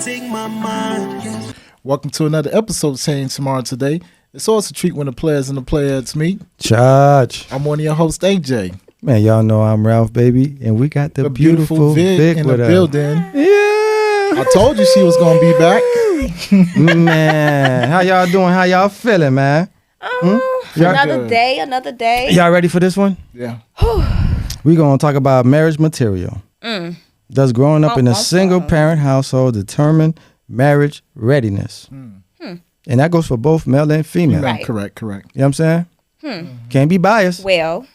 take my mind. Welcome to another episode of Saying Tomorrow Today. It's always a treat when the players and the players meet. Charge. I'm one of your hosts, AJ. Man, y'all know I'm Ralph, baby, and we got the beautiful Vic in with the us. building. Yeah. I told you she was going to be back. Man, how y'all doing? How y'all feeling, man? Another day. Y'all ready for this one? Yeah. We're going to talk about marriage material. Does growing up in a single-parent household determine marriage readiness? And that goes for both male and female. Right. Correct. You know what I'm saying? Can't be biased. Well,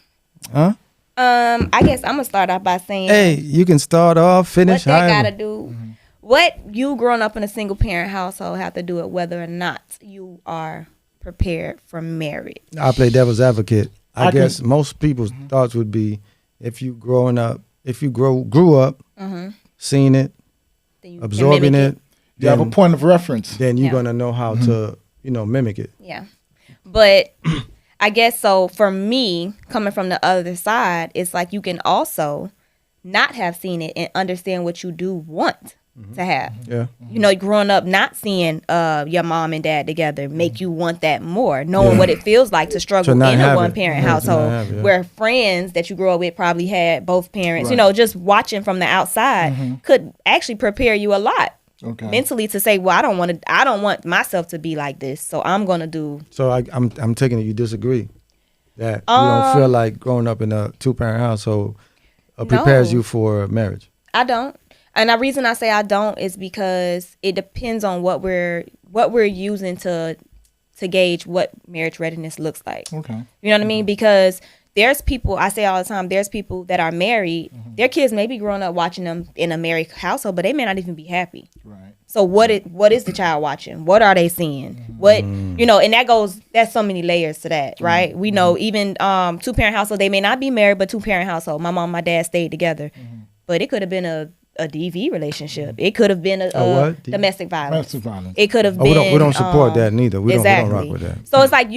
Huh? I guess I'm gonna start off by saying, Hey, you can start off, finish. what that however. gotta do, what you growing up in a single parent household have to do with whether or not you are prepared for marriage. I play devil's advocate. I I guess can- most people's thoughts would be if you grew up, seeing it, Then you can absorbing mimic it, You have a point of reference. then you're Yeah. gonna know how to, mimic it. Yeah. But I guess so for me, coming from the other side, it's like you can also not have seen it and understand what you do want to have. Yeah. You know, growing up not seeing your mom and dad together make you want that more, knowing what it feels like to struggle To not in a have it. one-parent Yeah, to household not have it, yeah. where friends that you grew up with probably had both parents. You Right. know, just watching from the outside could actually prepare you a lot Okay. mentally to say, well, I don't want myself to be like this, so I'm gonna do. So I'm taking it you disagree that you don't feel like growing up in a 2-parent household prepares No. you for marriage. I don't. And the reason I say I don't is because it depends on what we're using to gauge what marriage readiness looks like. Okay. You know what I mean? Because there's people, I say all the time, there's people that are married. Their kids may be growing up watching them in a married household, but they may not even be happy. Right. So what is the child watching? What are they seeing? What, and that's so many layers to that, right? We know even 2-parent household, they may not be married, but 2-parent household. My mom and my dad stayed together. But it could have been a DV relationship. It could have been a what? domestic violence. Domestic violence. It could have Oh, been. we don't support that neither. We don't rock with that. So it's like,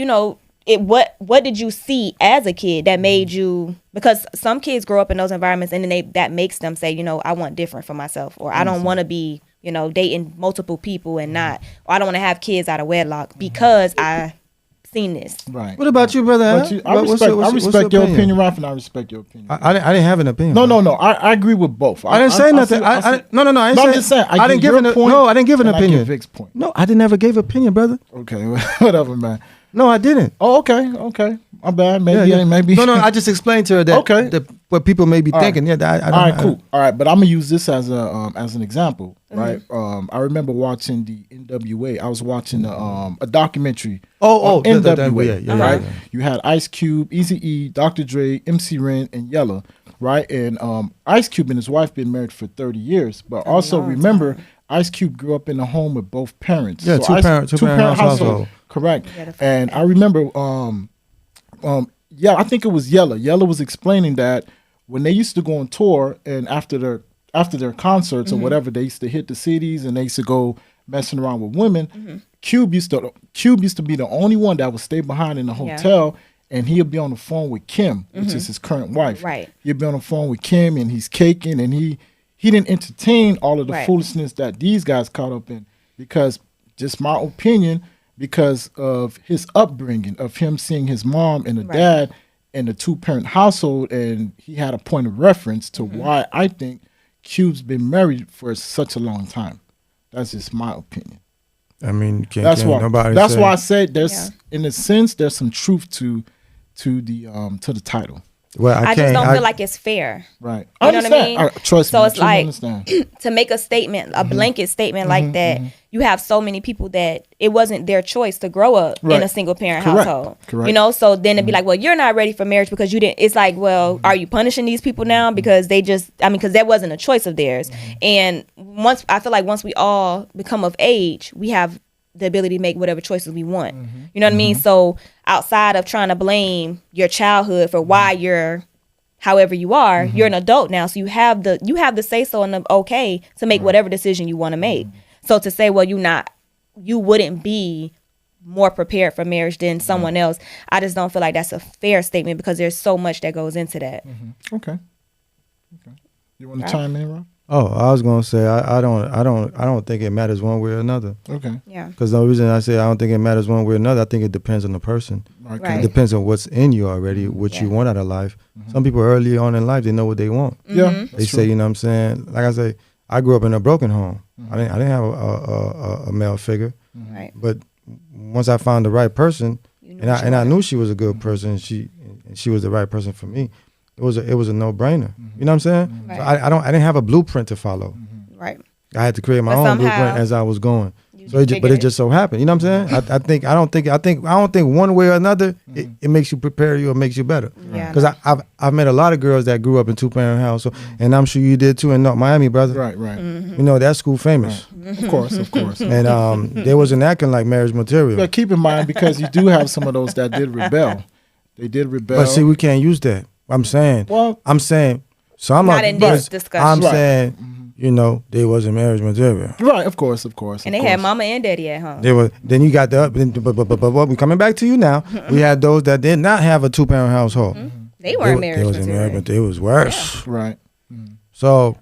what did you see as a kid that made you? Because some kids grow up in those environments, and then that makes them say, I want different for myself, or I don't want to be, dating multiple people and not, or I don't want to have kids out of wedlock because I seen this. Right. What about you, brother? But I respect your opinion, Ralph, and I respect your opinion. I didn't have an opinion. No. I agree with both. I didn't say nothing. I didn't I'm just saying. I didn't give an point. No, I didn't give an and I opinion. give Vic's point. No, I didn't ever give opinion, brother. Okay, whatever, man. No, I didn't. Oh, okay. I'm bad. Maybe. Yeah. Maybe. No, I just explained to her that. Okay. What people may be All right. thinking. Yeah, I don't. All right, cool. All right, but I'm gonna use this as an example, right? I remember watching the NWA. I was watching a documentary. Oh, on the NWA, yeah, right? yeah. You had Ice Cube, Eazy-E, Dr. Dre, MC Ren, and Yella, right? And Ice Cube and his wife been married for 30 years, but also remember, Ice Cube grew up in a home with both parents. Yeah, two-parent household. Correct. And I remember, I think it was Yella. Yella was explaining that when they used to go on tour and after their concerts or whatever, they used to hit the cities and they used to go messing around with women. Cube used to be the only one that would stay behind in the hotel, and he'll be on the phone with Kim, which is his current wife. Right. He'll be on the phone with Kim and he's caking, and he didn't entertain all of the Right. foolishness that these guys caught up in, because just my opinion, because of his upbringing, of him seeing his mom and a dad in a 2-parent household, and he had a point of reference to why I think Cube's been married for such a long time. That's just my opinion. I mean, That's why I said there's, Yeah. in a sense, there's some truth to the title. Well, I just don't feel like it's fair. Right. You know what I mean? Trust me. So it's I like understand. to make a statement, a blanket statement like that, you have so many people that it wasn't their choice to grow up in a single parent household. Correct. So then it'd be like, well, you're not ready for marriage because you didn't. It's like, well, are you punishing these people now because because that wasn't a choice of theirs. And once we all become of age, we have the ability to make whatever choices we want. You know what I mean? So outside of trying to blame your childhood for why you're however you are, you're an adult now, so you have the say so and the okay to make whatever decision you want to make. So to say, well, you wouldn't be more prepared for marriage than someone else, I just don't feel like that's a fair statement because there's so much that goes into that. Okay. You want to chime in, Rob? Oh, I was gonna say I don't think it matters one way or another. Okay. Yeah. Because the reason I say I don't think it matters one way or another, I think it depends on the person. Okay. Right. It depends on what's in you already, what you Yeah. want out of life. Some people early on in life, they know what they want. Yeah. Mm-hmm. That's They true. say, you know what I'm saying? Like I say, I grew up in a broken home. I didn't have a male figure. Right. But once I found the right person, You knew and what you I wanted. knew she was a good person, and she was the right person for me. It was a no brainer. You know what I'm saying? Right. So I didn't have a blueprint to follow. Right. I had to create my But own somehow blueprint as I was going. You So figured it just so happened. You know what I'm saying? I don't think one way or another it makes you prepare you or makes you better. Yeah. Because I've met a lot of girls that grew up in 2-parent household, and I'm sure you did too in North Miami, brother. Right. Right. Mm-hmm. You know that school famous, Of course. Of course. and they wasn't acting like marriage material. But keep in mind, because you do have some of those that did rebel. They did rebel. But see, we can't use that. I'm saying. Well- So I'm Not not. in this discussion. I'm Right. saying, you know, they wasn't marriage material. Right. Of course. Of course. And of they had course. mama and daddy at home. They were. Then you got but what we coming back to you now. We had those that did not have a 2-parent household. They weren't They marriage wasn't material. married, but it was worse. Right. So,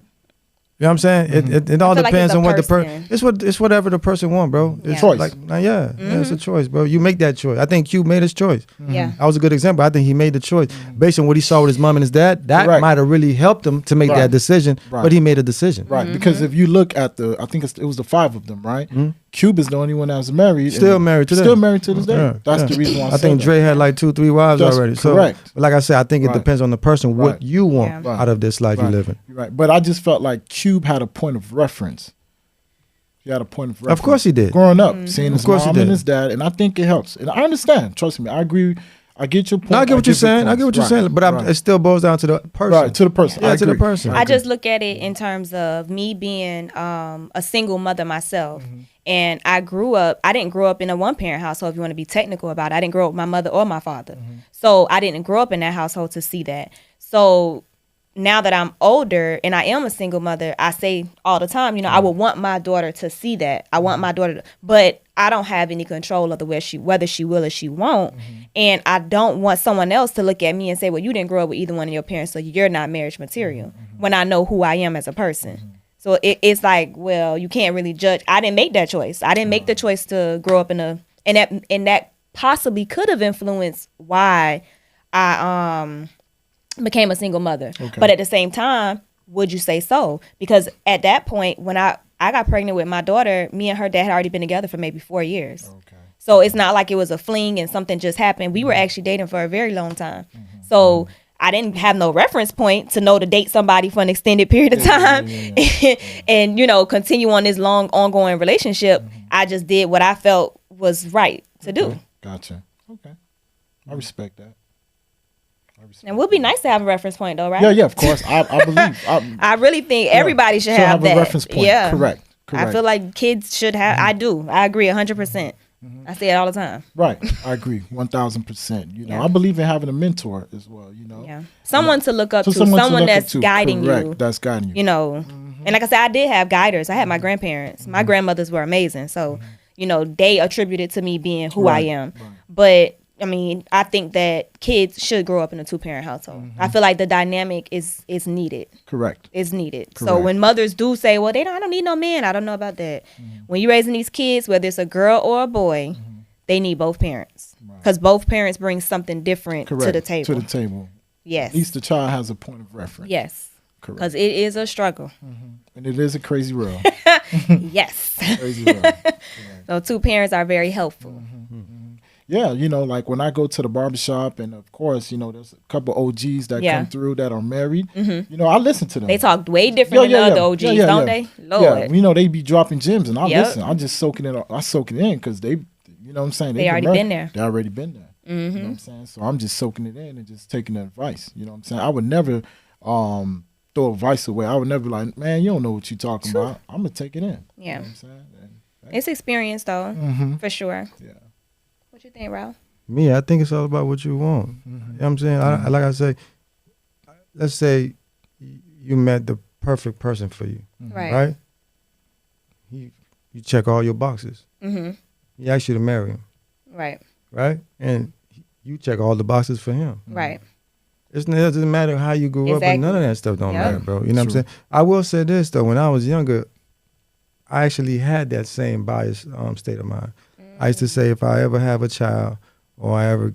you know what I'm saying? It all I feel like depends it's a on what the person. it's whatever the person want, bro. It's Yeah. Choice. like yeah, it's a choice, bro. You make that choice. I think Q made his choice. Yeah. That was a good example. I think he made the choice based on what he saw with his mom and his dad. That Correct. might have really helped him to make Right. that decision, Right. but he made a decision. Right. Because if you look at I think it was the 5 of them, right? Cube is the only one that was married. Still and married today. Still married to this day. Yeah, That's yeah. the reason why I think Dre had like 2-3 wives That's already. correct. So, but like I said, I think it Right. depends on the person what Right. you want Yeah. out of this life you live in. Right. But I just felt like Cube had a point of reference. He had a point of reference. Of course he did. Growing up, seeing his course he mom did. and his dad, and I think it helps. And I understand. Trust me, I agree. I get your point. No, I get what you're your saying. I get what points. you're saying, but Right. it still boils down to the person. Right, to the person. Yeah, I to the agree. person. I just look at it in terms of me being a single mother myself. And I didn't grow up in a 1-parent household, if you want to be technical about it. I didn't grow up with my mother or my father. So I didn't grow up in that household to see that. So now that I'm older and I am a single mother, I say all the time, I would want my daughter to see that. I want my daughter to, but I don't have any control of whether she will or she won't. And I don't want someone else to look at me and say, well, you didn't grow up with either one of your parents, so you're not marriage material, when I know who I am as a person. So it's like, well, you can't really judge. I didn't make that choice. I didn't make the choice to grow up and that possibly could have influenced why I became a single mother. Okay. But at the same time, would you say so? Because at that point, when I got pregnant with my daughter, me and her dad had already been together for maybe 4 years. Okay. So it's not like it was a fling and something just happened. We were actually dating for a very long time. So I didn't have no reference point to know to date somebody for an extended period of time and, continue on this long ongoing relationship. I just did what I felt was right to do. Gotcha. Okay. I respect that. And it would be nice to have a reference point though, right? Yeah, of course. I believe. I really think everybody should have a that. reference point. Yeah. Correct. I feel like kids should have. I do. I agree 100%. I say it all the time. Right. I agree. 1,000%. Yeah. I believe in having a mentor as well, Yeah. Someone to look up to. someone to Someone look up that's to. guiding Correct. you. That's guiding you. And like I said, I did have guiders. I had my grandparents. My grandmothers were amazing. So, they attributed to me being who I Right, am. right. But I think that kids should grow up in a 2-parent household. I feel like the dynamic is needed. Correct. Is needed. So Correct. when mothers do say, well, I don't need no man. I don't know about that. When you're raising these kids, whether it's a girl or a boy, they need both parents. Because both parents bring something different Correct. to the table. To the table. Yes. At least the child has a point of reference. Yes. Correct. Because it is a struggle. And it is a crazy world. Yes. Crazy world. So 2 parents are very helpful. Yeah, like when I go to the barbershop, and of course, there's a couple OGs that Yeah. come through that are married. I listen to them. They talk way different than the other OGs, don't they? Lord. Yeah, they be dropping gems, and I Yep. listen. I just soak it in. I soak it in because they, you know what I'm saying? They already been there. They already been there. You know what I'm saying? So I'm just soaking it in and just taking the advice. You know what I'm saying? I would never throw advice away. I would never be like, man, you don't know what you're talking about. I'm gonna take it in. Yeah. You know what I'm saying? It's experience, though, for sure. Yeah. What you think, Ralph? Me, I think it's all about what you want. You know what I'm saying? Like I say, let's say you met the perfect person for you, right? You check all your boxes. He asked you to marry him, Right. right? And you check all the boxes for him. Right. It doesn't matter how you grew up, and none of that stuff don't matter, bro. You know what I'm saying? I will say this though: when I was younger, I actually had that same biased state of mind. I used to say, if I ever have a child or I ever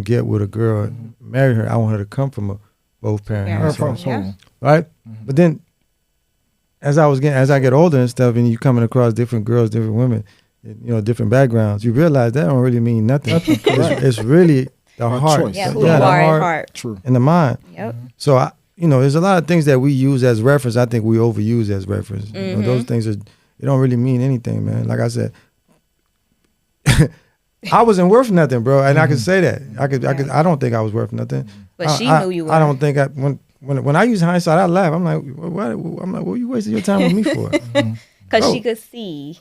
get with a girl and marry her, I want her to come from a both parent household, right? But then, as I get older and stuff, and you coming across different girls, different women, you know, different backgrounds, you realize that don't really mean nothing. It's really the heart, who you are at heart, and the mind. Yep. So you know, there's a lot of things that we use as reference. I think we overuse as reference. You know, those things it don't really mean anything, man. Like I said, I wasn't worth nothing, bro, and I can say that. I don't think I was worth nothing. But she knew you were. I don't think when I use hindsight, I laugh. I'm like, what you wasting your time with me for? Because she could see.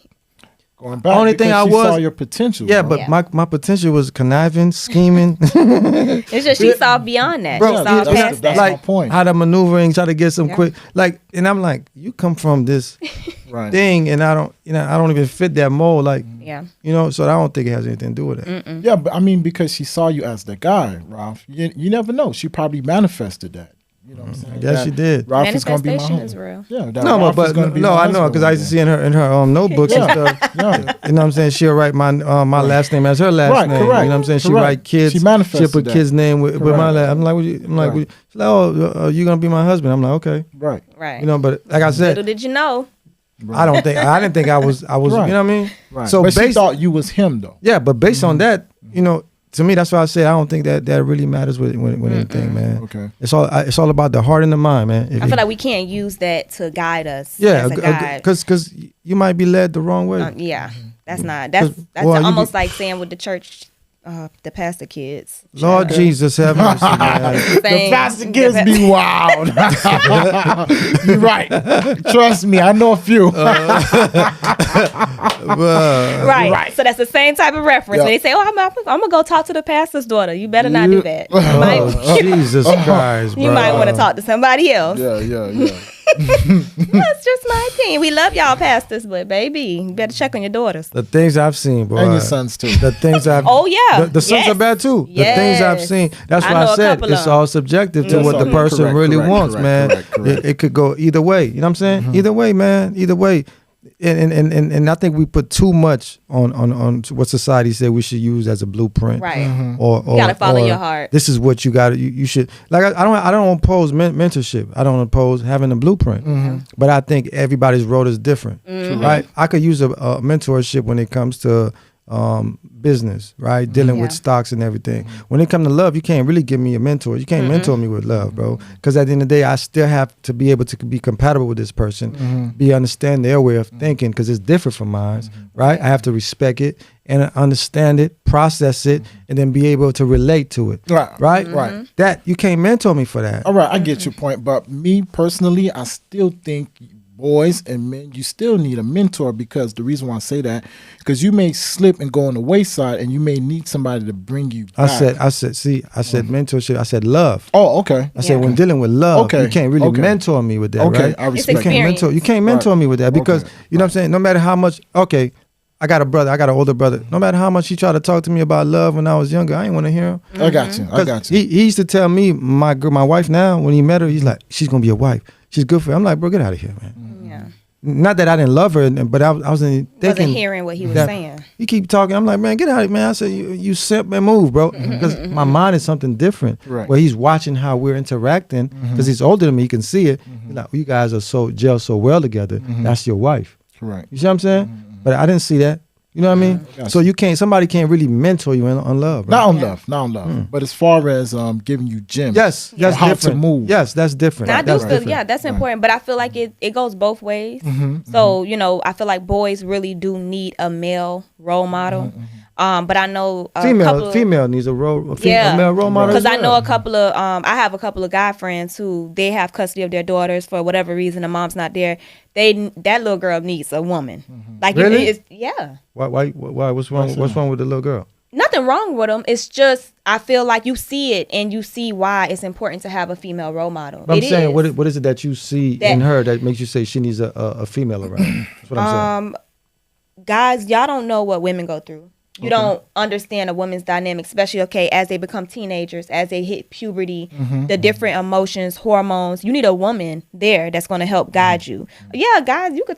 Going back, only thing I saw your potential. Yeah, bro. But my potential was conniving, scheming. It's just she saw beyond that. Bro, she saw past that. Like, my point. How to maneuvering, try to get some quick, like, and I'm like, you come from this thing, and I don't even fit that mold, like, you know. So I don't think it has anything to do with it. Yeah, but I mean, because she saw you as the guy, Ralph. You never know. She probably manifested that. You know what I'm saying? Yes, she did. Ralph is gonna be my Manifestation home. is real. Yeah, no, I know, because I used to see in her notebooks and stuff. You know what I'm saying? She'll write my last name as her last name. Correct. You know what I'm saying? She write kids. She manifested She'll put that. kids' name with my last. I'm like, she's like, oh, you gonna be my husband? I'm like, okay. Right. You know, but like I said, little did you know. I didn't think I was. You know what I mean? Right. So but she thought you was him though. Yeah, but based on that, you know, to me, that's why I say I don't think that really matters with anything, man. Okay. It's all about the heart and the mind, man. I feel like we can't use that to guide us. Yeah, as a guide. because you might be led the wrong way. That's almost like saying with the church, the pastor kids. Lord Jesus, have mercy, man. The pastor kids be wild. You're right. Trust me, I know a few. Right. So that's the same type of reference. When they say, "Oh, I'm gonna go talk to the pastor's daughter," you better not do that. Jesus Christ, bro. You might want to talk to somebody else. Yeah. That's just my opinion. We love y'all pastors, but baby, you better check on your daughters. The things I've seen, boy. And your sons too. The things I've. Oh yeah. The sons are bad too. The things I've seen. That's why I said it's all subjective to what the person really wants, man. It could go either way. You know what I'm saying? Either way, man. Either way. And I think we put too much on what society said we should use as a blueprint, right? Or you gotta follow your heart. This is what you got. You should like. I don't oppose mentorship. I don't oppose having a blueprint. But I think everybody's road is different, right? I could use a mentorship when it comes to business, right? Dealing with stocks and everything. When it comes to love, you can't really give me a mentor. You can't mentor me with love, bro. Because at the end of the day, I still have to be able to be compatible with this person, understand their way of thinking, because it's different from mine, right? I have to respect it and understand it, process it, and then be able to relate to it, right? That you can't mentor me for that. All right, I get your point, but me personally, I still think boys and men, you still need a mentor, because the reason why I say that, because you may slip and go on the wayside, and you may need somebody to bring you back. I said mentorship. I said love. Oh, okay. I said when dealing with love, you can't really mentor me with that, right? I respect You can't mentor me with that, because you know what I'm saying. No matter how much, I got a brother. I got an older brother. No matter how much he tried to talk to me about love when I was younger, I ain't want to hear him. I got you. He used to tell me, my wife now, when he met her, he's like, she's gonna be a wife. She's good for you. I'm like, bro, get out of here, man. Not that I didn't love her, but I wasn't thinking. Wasn't hearing what he was saying. He keep talking. I'm like, man, get out of here, man. I said, you simp and move, bro. Because my mind is something different. Right. Where he's watching how we're interacting, because he's older than me. He can see it. He's like, you guys are gel so well together. That's your wife. Right. You see what I'm saying? But I didn't see that. You know what I mean? So somebody can't really mentor you on love. Right? Not on love. But as far as giving you gems. Yes, that's how different. to move. Yes, that's different. Now, I do feel, that's important. But I feel like it goes both ways. So, you know, I feel like boys really do need a male role model. But I know female needs a male role model. Because I know a couple of I have a couple of guy friends who they have custody of their daughters for whatever reason. The mom's not there. That little girl needs a woman. Like really? Why? What's wrong with the little girl? Nothing wrong with them. It's just I feel like you see it and you see why it's important to have a female role model. But I'm saying, what is it that you see in her that makes you say she needs a female around? That's what I'm saying. Guys, y'all don't know what women go through. You don't understand a woman's dynamic, especially, as they become teenagers, as they hit puberty, the different emotions, hormones. You need a woman there that's going to help guide you. Yeah, guys, you could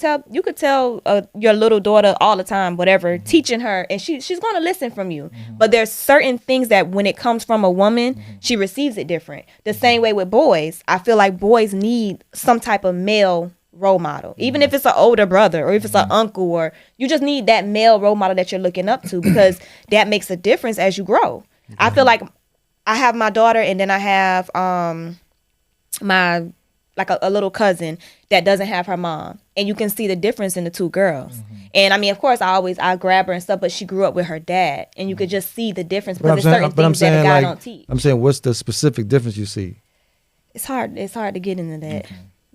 tell your little daughter all the time, whatever, teaching her, and she's going to listen from you. But there's certain things that when it comes from a woman, she receives it different. The same way with boys. I feel like boys need some type of male role model, even if it's an older brother or if it's an uncle, or you just need that male role model that you're looking up to, because that makes a difference as you grow. I feel like I have my daughter, and then I have my a little cousin that doesn't have her mom, and you can see the difference in the two girls. And I mean, of course, I grab her and stuff, but she grew up with her dad, and you could just see the difference, because there's certain things that a guy don't teach. I'm saying, what's the specific difference you see? It's hard to get into that.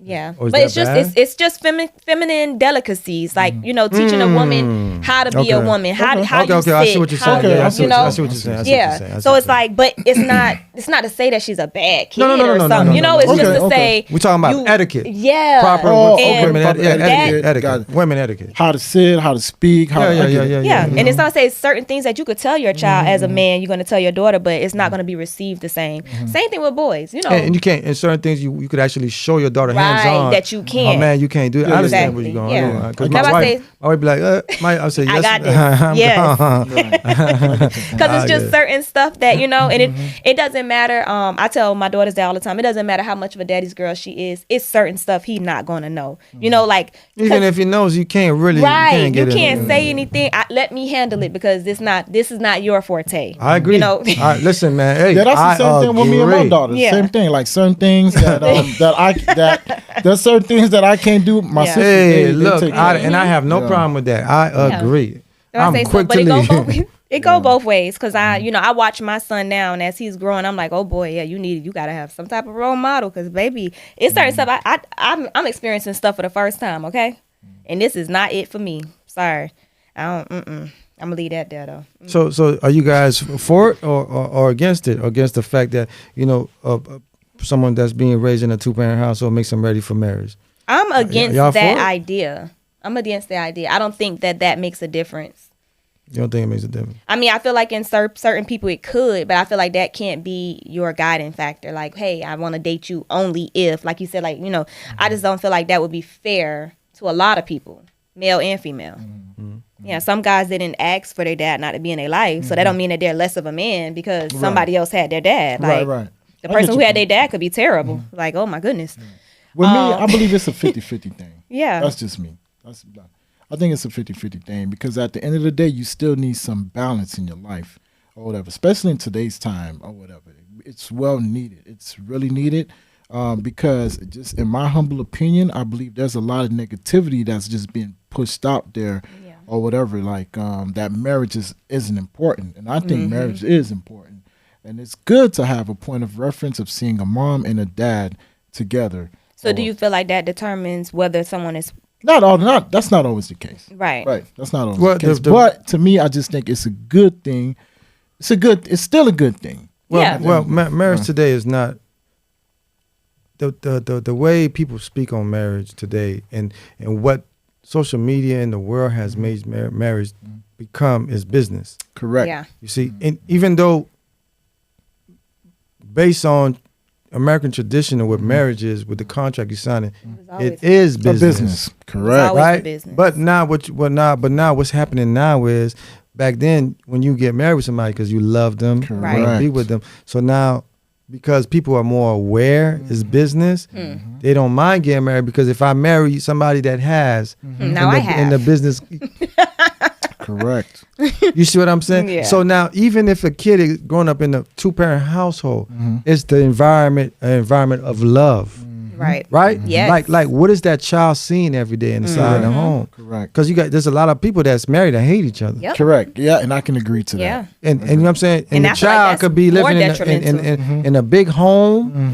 Yeah, but it's just feminine delicacies, like teaching a woman how to be a woman, how you sit, I see what you're saying. I see what you're saying. Yeah, so it's like, but it's not to say that she's a bad kid or something. No. It's just to say we're talking about etiquette. Yeah, proper women etiquette. Women etiquette. How to sit, how to speak. Yeah. And it's not to say certain things that you could tell your child as a man, you're going to tell your daughter, but it's not going to be received the same. Same thing with boys, And you can't. In certain things, you could actually show your daughter hands on that you can't. Oh man, you can't do that. I understand what you're going on. Because my wife be like, I'll say yes. I got this. Yes. Because it's just certain stuff that and it doesn't matter. I tell my daughters that all the time. It doesn't matter how much of a daddy's girl she is. It's certain stuff he's not going to know. Like even if he knows, you can't really. Right. You can't say anything. Let me handle it, because this is not your forte. I agree. Listen, man. Hey, yeah, that's the same thing with me and my daughters. Yeah. Same thing. Like certain things there's certain things that I can't do. My sister, hey, look, and I have no problem with that. I agree. I'm quick to leave. It go both ways, because I watch my son now, and as he's growing, I'm like, oh boy, yeah, you gotta have some type of role model, because baby, it's certain stuff I'm experiencing stuff for the first time, okay, and this is not it for me. Sorry, I'm gonna leave that there though. So are you guys for it or against it, or against the fact that someone that's being raised in a 2-parent household makes them ready for marriage? I'm against that idea. I don't think that makes a difference. You don't think it makes a difference? I mean, I feel like in certain people it could, but I feel like that can't be your guiding factor. Like, hey, I want to date you only if, like you said, I just don't feel like that would be fair to a lot of people, male and female. Yeah, some guys didn't ask for their dad not to be in their life, so that don't mean that they're less of a man because somebody else had their dad. Like, right. The person who had their dad could be terrible. Like, oh my goodness. With me, I believe it's a 50-50 thing. Yeah. That's just me. I think it's a 50-50 thing, because at the end of the day, you still need some balance in your life or whatever, especially in today's time or whatever. It's well needed. It's really needed, because just in my humble opinion, I believe there's a lot of negativity that's just being pushed out there or whatever, like that marriage isn't important. And I think marriage is important. And it's good to have a point of reference of seeing a mom and a dad together. So do you feel like that determines whether someone is... That's not always the case. Right. That's not always the case. But to me, I just think it's a good thing. It's still a good thing. Marriage today is not the way people speak on marriage today, and what social media and the world has made marriage become is business. Correct. Yeah. You see, and even though based on American tradition of what marriage is, with the contract you signing, it is business. Correct. Right. Business. But now what's happening now is, back then when you get married with somebody because you love them, you want to be with them. So now, because people are more aware it's business, they don't mind getting married, because if I marry somebody that has in the business. Correct. You see what I'm saying? Yeah. So now, even if a kid is growing up in a 2-parent household, it's the environment of love. Right. Right? Yes. Like what is that child seeing every day inside the home? Correct. Because there's a lot of people that's married that hate each other. Yep. Correct. Yeah, and I can agree to that. And you know what I'm saying? And the I feel like child that's could be living more in a big home,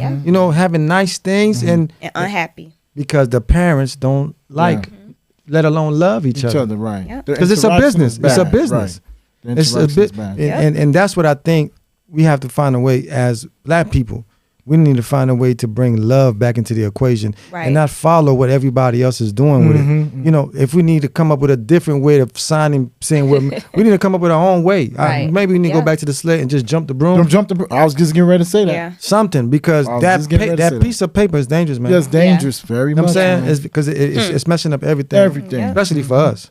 having nice things, and unhappy. Because the parents don't let alone love each other. Right. Yep. Because it's a business. It's a business. Right. It's a bit, and that's what I think we have to find a way as Black people We need to find a way to bring love back into the equation and not follow what everybody else is doing with it. You know, if we need to come up with a different way of saying we need to come up with our own way. Maybe we need to go back to the sled and just jump the broom. I was just getting ready to say that. Yeah. Something, because that piece of paper is dangerous, man. That's dangerous, very much. I'm saying it's because it's messing up everything. Especially for us.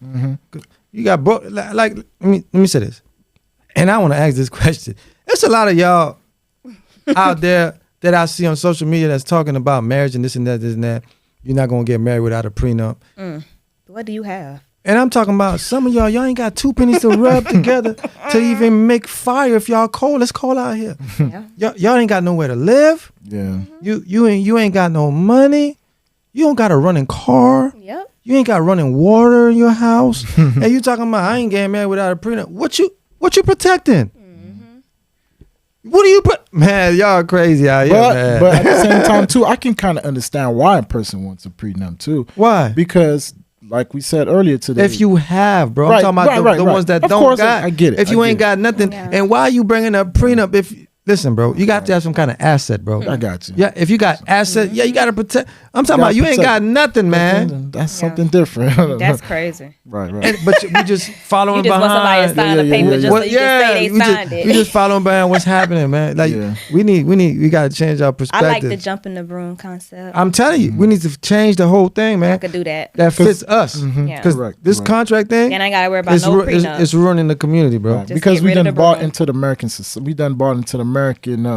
You got like let me say this, and I want to ask this question. There's a lot of y'all out there that I see on social media that's talking about marriage and this and that, this and that. You're not gonna get married without a prenup. What do you have? And I'm talking about some of y'all ain't got 2 pennies to rub together to even make fire if y'all cold. It's cold out here. Y'all ain't got nowhere to live. Yeah. You ain't got no money. You don't got a running car. Yep. You ain't got running water in your house. And you talking about I ain't getting married without a prenup. What you protecting? What do you man, y'all crazy out here, man. But at the same time too, I can kind of understand why a person wants a prenup too. Why? Because like we said earlier today, if you have, bro, I'm talking about the ones that of don't course, got. I get it. If you ain't got nothing, and why are you bringing up prenup? If listen, bro, you got to have some kind of asset, bro. I got you. Yeah, if you got asset, you got to protect. I'm talking about you ain't got nothing, man. That's something different. That's crazy. Right. But we just following you just behind. Want somebody to sign a paper just so you can say they signed it. We just following behind what's happening, man. Like we got to change our perspective. I like the jump in the broom concept. I'm telling you, we need to change the whole thing, man. I could do that. That fits us. Because this contract thing, and I gotta worry about no prenup. It's ruining the community, bro. Right. Because we done bought into the American system. We done bought into the American.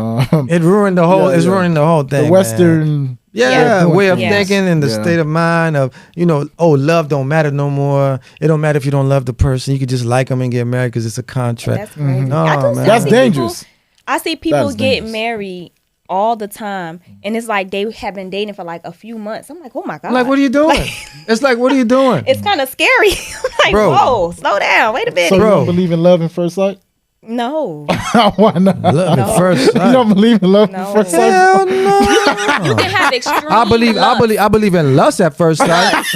It ruined the whole. It's ruining the whole thing. The Western. Man. Way of thinking and the state of mind of, love don't matter no more. It don't matter if you don't love the person. You could just like them and get married because it's a contract. That's crazy. Man. That's dangerous. I see people get married all the time, and it's like they have been dating for like a few months. I'm like, oh my god. Like, what are you doing? It's like, what are you doing? It's kind of scary. I'm like, bro, whoa, slow down. Wait a minute. So you don't believe in love at first sight? No. Why not? Love at first sight. You don't believe in love at first sight? Hell no. You can have extreme I believe in lust at first sight.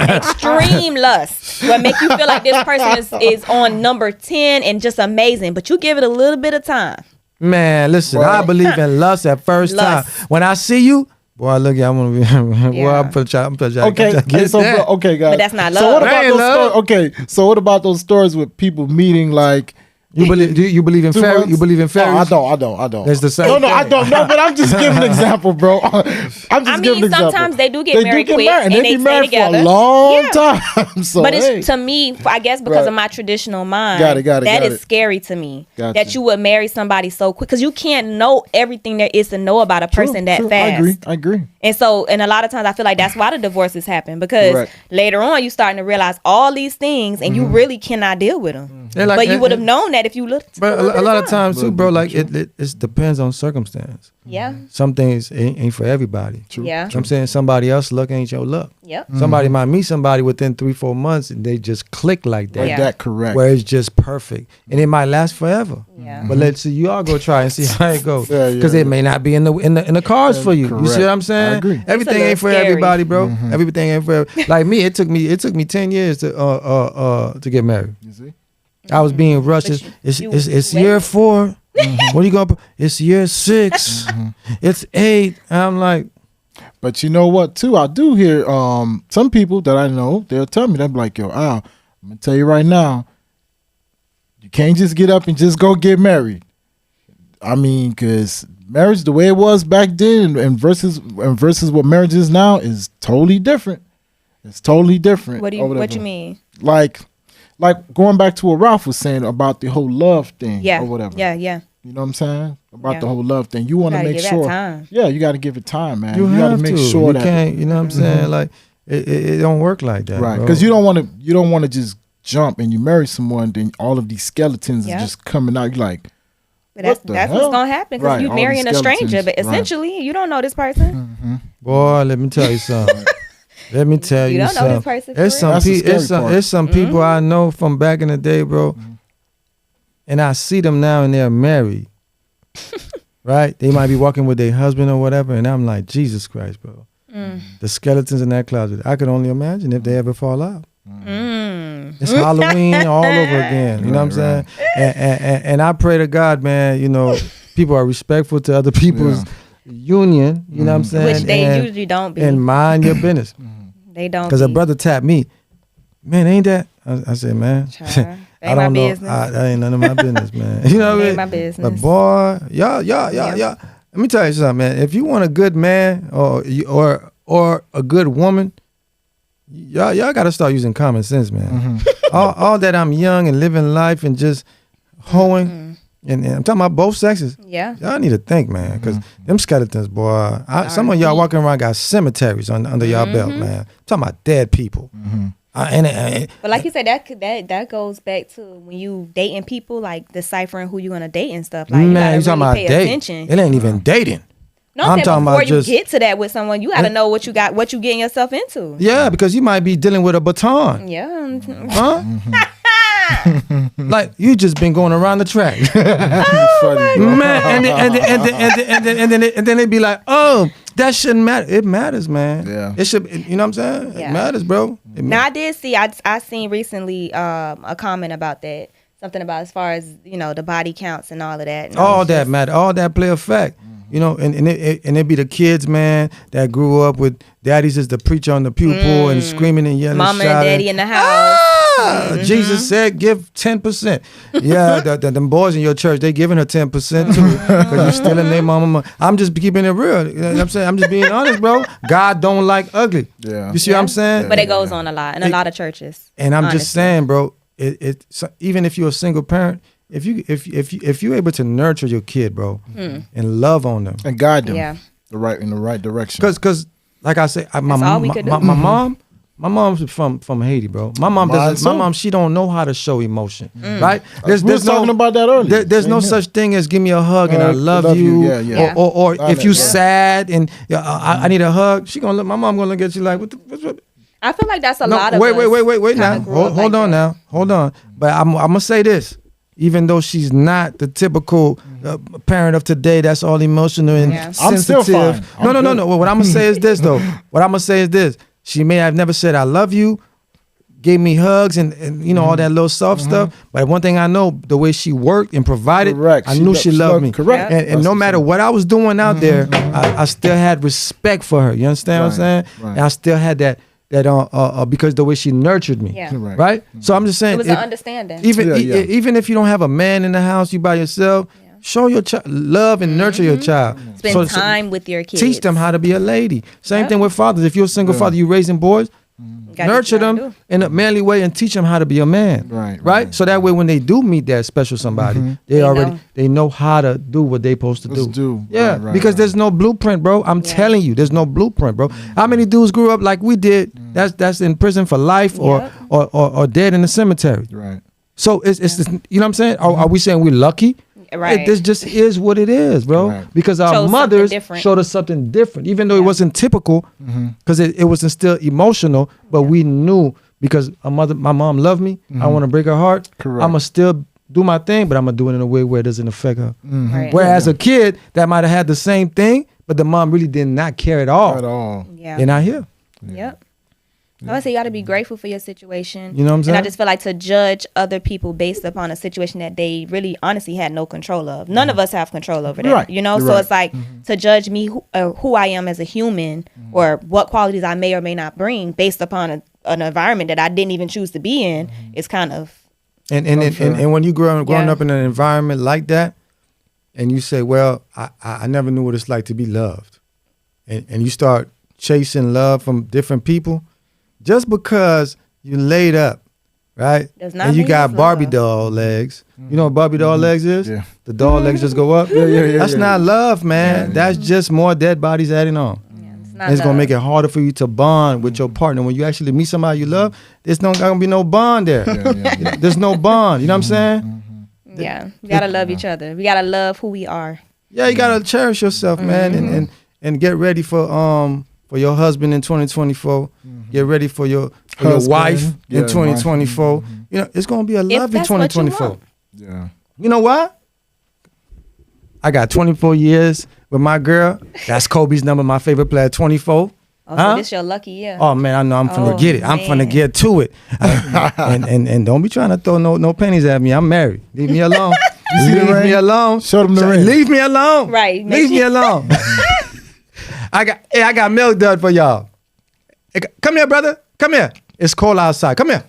Extreme lust will make you feel like this person is on number 10 and just amazing, but you give it a little bit of time. Man, listen, I believe in lust at first time. When I see you, boy, look, I want to be. Boy, I'm put y'all. Okay, guys. But that's not love. So what about those stories? Okay, so what about those stories with people meeting like? You believe in fairies? You believe in fairies? No, I don't. It's the same. No, I don't know. But I'm just giving an example, bro. Sometimes they do get married quick and they be married stay together for a long time. So, but it's to me, I guess, because of my traditional mind. That is scary to me. That you would marry somebody so quick because you can't know everything there is to know about a person that fast. I agree. And so, and a lot of times I feel like that's why the divorces happen because later on you starting to realize all these things and you really cannot deal with them. But you would have known that if you looked. But a lot of times too, bro, like it depends on circumstance. Yeah. Some things ain't for everybody. True. Yeah. I'm saying somebody else's luck ain't your luck. Yep. Somebody might meet somebody within 3-4 months and they just click like that. Like that, correct. Where it's just perfect. And it might last forever. Yeah. But let's see, you all go try and see how it goes. Yeah, Because it may not be in the cards for you. Correct. You see what I'm saying? I agree. Everything ain't for scary. everybody, bro. Everything ain't for everybody. Like me, it took me 10 years to get married. You see? I was being rushed. It's year 4. What are you going to It's year 6. It's 8. And I'm like. But you know what, too? I do hear some people that I know, they'll tell me, they'll be like, yo, Al, I'm going to tell you right now, you can't just get up and just go get married. I mean, because marriage, the way it was back then and versus what marriage is now is totally different. It's totally different. What you mean? Like going back to what Ralph was saying about the whole love thing or whatever. Yeah. You know what I'm saying? About the whole love thing. You want to make sure. Yeah, you got to give it time, man. You got to make sure that. You can't, you know what I'm saying? Like, it don't work like that. Right. Because you don't want to just jump and you marry someone, then all of these skeletons are just coming out. You're like, but that's what's going to happen because you're marrying a stranger, but essentially you don't know this person. Boy, let me tell you something. Let me tell you something. Know this person. It's some people I know from back in the day, bro. And I see them now and they're married. Right? They might be walking with their husband or whatever. And I'm like, Jesus Christ, bro. The skeletons in that closet. I could only imagine if they ever fall out. It's Halloween all over again. You know what I'm saying? And I pray to God, man, people are respectful to other people's union. You know what I'm saying? Which they usually don't be. And mind your business. They don't. Because a brother tapped me, man, ain't that? I said, man, I don't know. That ain't none of my business, man. You know what I mean? Ain't my business. But boy, y'all. Let me tell you something, man. If you want a good man or a good woman, y'all got to start using common sense, man. all that I'm young and living life and just hoeing, and I'm talking about both sexes. Yeah. Y'all need to think, man, because them skeletons, boy. Some of y'all walking around got cemeteries under y'all belt, man. I'm talking about dead people. But like you said, that goes back to when you dating people, like deciphering who you gonna date and stuff. Like, man, you talking really about pay dating. attention. It ain't even dating. No, I'm I'm talking before about you just get to that with someone, you gotta know what you getting yourself into. Yeah, because you might be dealing with a baton. Yeah. Huh? Like you just been going around the track. Man, and then they be like, oh, that shouldn't matter. It matters, man. Yeah. It should. You know what I'm saying? Yeah. It matters, bro. Now I did see. I seen recently a comment about that. Something about as far as the body counts and all of that. And all that matter. All that play a fact. You know, and it be the kids, man, that grew up with daddies is the preacher on the pulpit and screaming and yelling, mama shouting. and daddy in the house. Jesus said, give 10%. Yeah, them boys in your church, they giving her 10% too, because you stealing their mama money. I'm just keeping it real. You know what I'm saying? I'm just being honest, bro. God don't like ugly. Yeah. You see what I'm saying? But it goes on a lot in a lot of churches. And I'm honestly. just saying, bro, even if you're a single parent, if you're able to nurture your kid, bro, and love on them and guide them Yeah. in the right direction. Because like I say, my mom's from Haiti, bro. My mom she don't know how to show emotion, right? We were talking about that earlier. There's no such thing as give me a hug and I love you. Yeah. Or if you sad and I need a hug, my mom gonna look at you like, what? I feel like that's a lot of Wait now. kinda grew up Hold like on that. now. Hold on. But I'm gonna say this. Even though she's not the typical parent of today, that's all emotional and Yeah. I'm sensitive. still fine. No. What I'm gonna say is this, though. What I'm gonna say is this. She may have never said I love you, gave me hugs and all that little soft stuff. But one thing I know, the way she worked and provided, Correct. I knew she loved me. Correct. And no matter what I was doing out there, I still had respect for her. You understand what I'm saying? Right. And I still had that because the way she nurtured me. Yeah. Right? So I'm just saying, It was an understanding. even if you don't have a man in the house, you by yourself, show your child love and nurture your child. Spend time with your kids. Teach them how to be a lady. Same thing with fathers. If you're a single father, you raising boys, nurture them in a manly way and teach them how to be a man. Right? So that way when they do meet that special somebody, they know how to do what they supposed to do. Yeah, because there's no blueprint, bro. I'm telling you, there's no blueprint, bro. How many dudes grew up like we did? That's in prison for life or dead in the cemetery. Right. So it's you know what I'm saying? Are we saying we're lucky? Right. This just is what it is, bro. Right. Because our Chose mothers something different. showed us something different, even though it wasn't typical, because it wasn't still emotional. But we knew because my mom loved me. I want to break her heart. Correct. I'm gonna still do my thing, but I'm gonna do it in a way where it doesn't affect her. Right. Whereas a kid that might have had the same thing, but the mom really did not care at all. At all. Yeah. They're not here. Yep. I would say you got to be grateful for your situation. You know what I'm saying? And I just feel like to judge other people based upon a situation that they really honestly had no control of. None of us have control over that. Right. You know? You're So right. it's like to judge me who I am as a human or what qualities I may or may not bring based upon an environment that I didn't even choose to be in is kind of And when you growing up in an environment like that, and you say, well, I never knew what it's like to be loved, and you start chasing love from different people, just because you laid up, right? Does not and you mean got it's Barbie love. doll legs. You know what Barbie doll legs is? Yeah. The doll legs just go up. That's not love, man. That's just more dead bodies adding on. it's And not it's gonna love. make it harder for you to bond with your partner. When you actually meet somebody you love, there's not gonna be no bond there. There's no bond. You know what I'm saying? Yeah. We got to love each other. We got to love who we are. Yeah, you gotta cherish yourself, man, and get ready for your husband in 2024. Get ready for your wife in 2024. You know, it's gonna be a lovely that's what you 2024. want. Yeah. You know what? I got 24 years with my girl. That's Kobe's number, my favorite player, 24. Oh, so this your lucky year. Oh man, I know I'm finna get it. I'm man. finna get to it. and don't be trying to throw no pennies at me. I'm married. Leave me alone. You see the Leave ring? me alone. Show them the ring. Leave me alone. Right. Leave me alone. I got milk done for y'all. Hey, come here, brother. Come here. It's cold outside. Come here.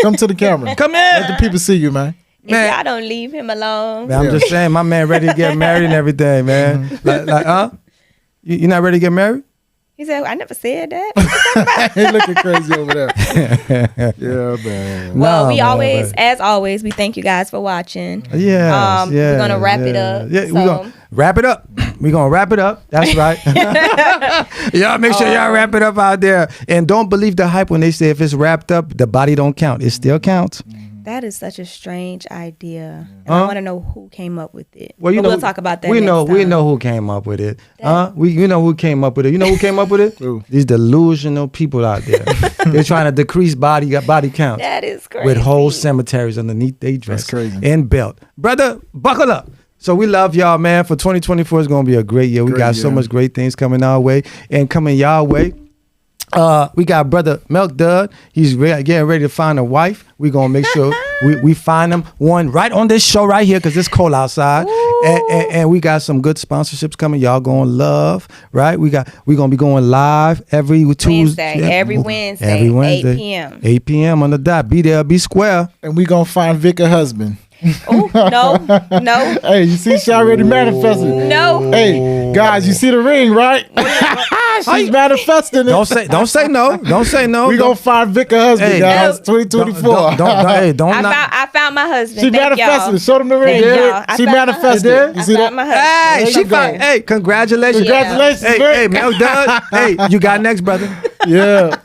Come to the camera. Come Let the here. people see you, man. If y'all don't leave him alone. Man, I'm just saying, my man ready to get married and everything, man. Like, you not ready to get married? He said, I never said that. He looking crazy over there. Yeah, man. Well, we man, always, but- as always, we thank you guys for watching. Yeah. We're gonna wrap it up. Yeah, So- we're gonna wrap it up. We're gonna wrap it up. That's right. Y'all make sure y'all wrap it up out there. And don't believe the hype when they say if it's wrapped up, the body don't count. It still counts. That is such a strange idea. And I want to know who came up with it. Well, But we'll talk about that We next know time. who came up with it. You know who came up with it. You know who came up with it? Who? These delusional people out there. They're trying to decrease body count That is crazy. with whole cemeteries underneath their dress. That's crazy. And belt. Brother, buckle up. So we love y'all, man. For 2024 is going to be a great year. We Great got so year. much great things coming our way and coming y'all way. We got brother Milk Dud. He's getting ready to find a wife. We're going to make sure we find him one right on this show right here because it's cold outside. And we got some good sponsorships coming. Y'all going to love, right? We're going to be going live every Tuesday. Every Wednesday, Every Wednesday. 8 p.m. 8 p.m. on the dot. Be there, be square. And we gonna find Vic a husband. Oh, no. Hey, you see, she already manifested. No. Hey, guys, you see the ring, right? She's manifesting it. Don't say no. Don't say no. We gonna find Vic a husband, Hey, guys. no. 2024. Don't I found my husband. She Thank manifested. y'all. Show them the ring. Thank Yeah. y'all. I She found my manifested. husband. You see I that? found my husband. Hey, There she you go. found. Hey, congratulations. Congratulations, Hey, Vic. hey, Mel Dunn. Hey, you got next, brother. Yeah,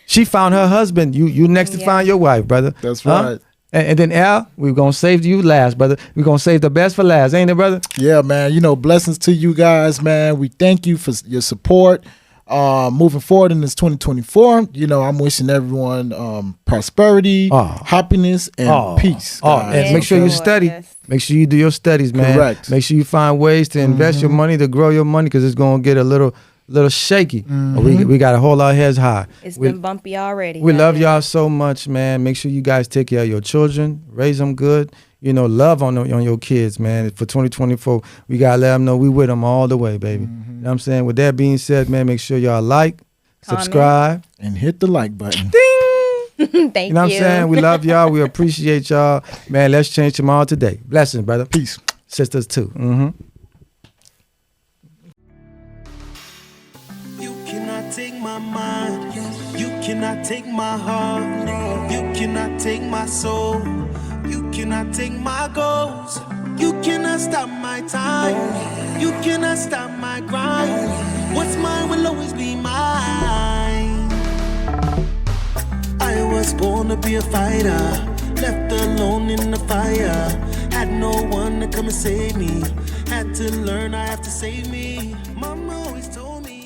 She found her husband. You next to Yeah. find your wife, brother. that's right. And then Al, we're gonna save you last, brother. We're gonna save the best for last, ain't it, brother? Yeah, man. You know, blessings to you guys, man. We thank you for your support. Moving forward in this 2024, you know, I'm wishing everyone prosperity, happiness, and peace. guys. And make sure you Lord, study. yes. Make sure you do your studies, man. Correct. Make sure you find ways to invest your money, to grow your money, because it's gonna get a little shaky. But we gotta hold our heads high. It's We- been bumpy already. We love guys. y'all so much, man. Make sure you guys take care of your children, raise them good. You know, love on your kids, man. For 2024, we gotta let them know we with them all the way, baby. You know what I'm saying? With that being said, man, make sure y'all like, Comment. subscribe. And hit the like button. Thank you. You know what I'm saying? We love y'all. We appreciate y'all. Man, let's change tomorrow today. Blessings, brother. Peace. Sisters, too. You cannot take my mind. You cannot take my heart. You cannot take my soul. You cannot take my goals. You cannot stop my time. You cannot stop my grind. What's mine will always be mine. I was born to be a fighter, left alone in the fire. Had no one to come and save me. Had to learn I have to save me. Mama always told me.